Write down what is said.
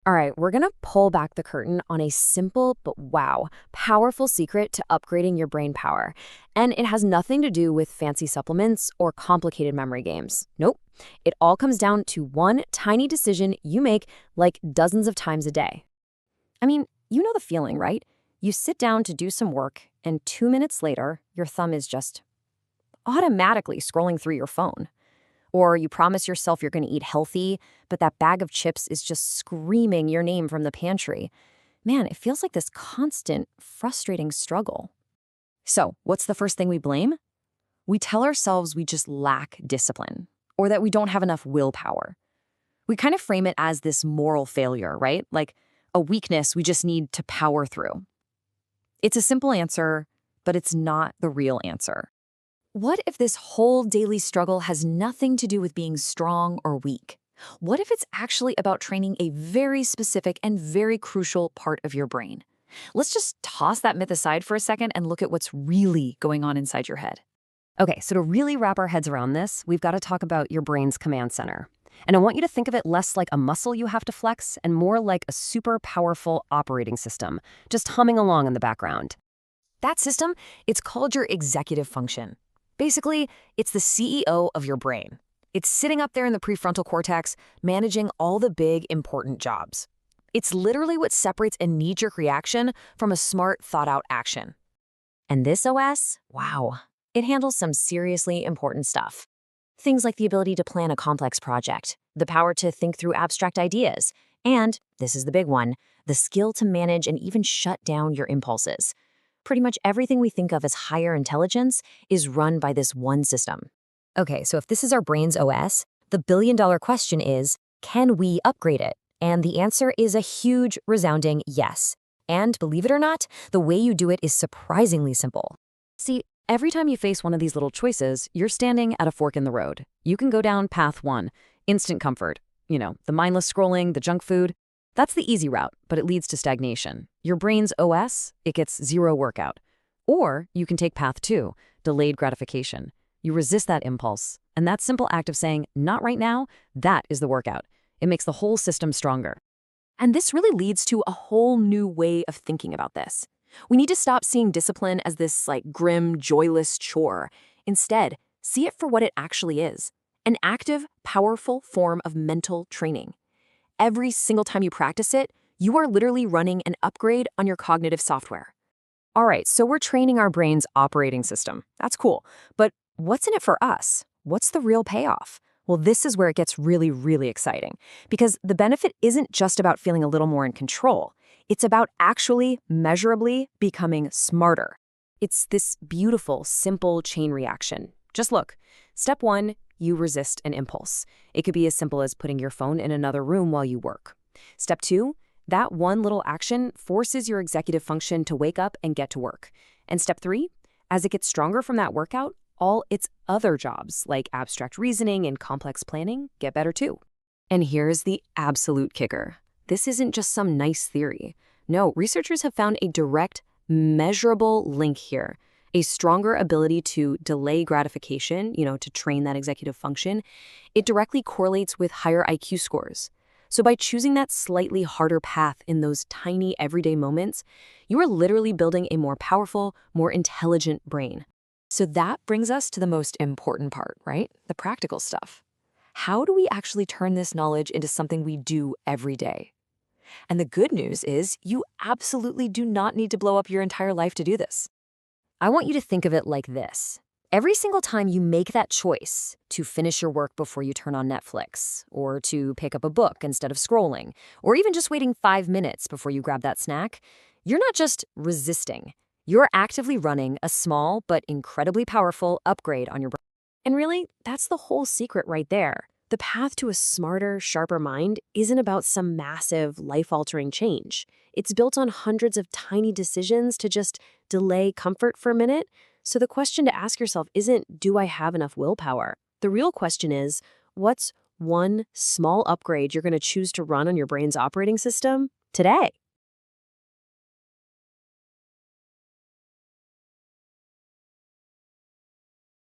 All right, we're going to pull back the curtain on a simple but wow, powerful secret to upgrading your brain power. And it has nothing to do with fancy supplements or complicated memory games. Nope. It all comes down to one tiny decision you make like dozens of times a day. I mean, you know the feeling, right? You sit down to do some work, and 2 minutes later, your thumb is just automatically scrolling through your phone. Or you promise yourself you're going to eat healthy, but that bag of chips is just screaming your name from the pantry. Man, it feels like this constant, frustrating struggle. So, what's the first thing we blame? We tell ourselves we just lack discipline, or that we don't have enough willpower. We kind of frame it as this moral failure, right? Like a weakness we just need to power through. It's a simple answer, but it's not the real answer. What if this whole daily struggle has nothing to do with being strong or weak? What if it's actually about training a very specific and very crucial part of your brain? Let's just toss that myth aside for a second and look at what's really going on inside your head. Okay, so to really wrap our heads around this, we've got to talk about your brain's command center. And I want you to think of it less like a muscle you have to flex and more like a super powerful operating system, just humming along in the background. That system, it's called your executive function. Basically, it's the CEO of your brain. It's sitting up there in the prefrontal cortex, managing all the big, important jobs. It's literally what separates a knee-jerk reaction from a smart, thought-out action. And this OS, wow, it handles some seriously important stuff. Things like the ability to plan a complex project, the power to think through abstract ideas, and, this is the big one, the skill to manage and even shut down your impulses. Pretty much everything we think of as higher intelligence is run by this one system. Okay, so if this is our brain's OS, the billion-dollar question is, can we upgrade it? And the answer is a huge, resounding yes. And believe it or not, the way you do it is surprisingly simple. See, every time you face one of these little choices, you're standing at a fork in the road. You can go down path one, instant comfort. The mindless scrolling, the junk food. That's the easy route, but it leads to stagnation. Your brain's OS, it gets zero workout. Or you can take path two, delayed gratification. You resist that impulse, and that simple act of saying, not right now, that is the workout. It makes the whole system stronger. And this really leads to a whole new way of thinking about this. We need to stop seeing discipline as this grim, joyless chore. Instead, see it for what it actually is, an active, powerful form of mental training. Every single time you practice it, you are literally running an upgrade on your cognitive software. All right, so we're training our brain's operating system. That's cool. But what's in it for us? What's the real payoff? Well, this is where it gets really, really exciting. Because the benefit isn't just about feeling a little more in control. It's about actually, measurably becoming smarter. It's this beautiful, simple chain reaction. Just look. Step one, you resist an impulse. It could be as simple as putting your phone in another room while you work. Step two, that one little action forces your executive function to wake up and get to work. And step three, as it gets stronger from that workout, all its other jobs, like abstract reasoning and complex planning, get better too. And here's the absolute kicker. This isn't just some nice theory. No, researchers have found a direct, measurable link here. A stronger ability to delay gratification, to train that executive function, it directly correlates with higher IQ scores. So by choosing that slightly harder path in those tiny everyday moments, you are literally building a more powerful, more intelligent brain. So that brings us to the most important part, right? The practical stuff. How do we actually turn this knowledge into something we do every day? And the good news is you absolutely do not need to blow up your entire life to do this. I want you to think of it like this. Every single time you make that choice to finish your work before you turn on Netflix, or to pick up a book instead of scrolling, or even just waiting 5 minutes before you grab that snack, you're not just resisting. You're actively running a small but incredibly powerful upgrade on your brain. And really, that's the whole secret right there. The path to a smarter, sharper mind isn't about some massive, life-altering change. It's built on hundreds of tiny decisions to just delay comfort for a minute. So the question to ask yourself isn't, do I have enough willpower? The real question is, what's one small upgrade you're going to choose to run on your brain's operating system today?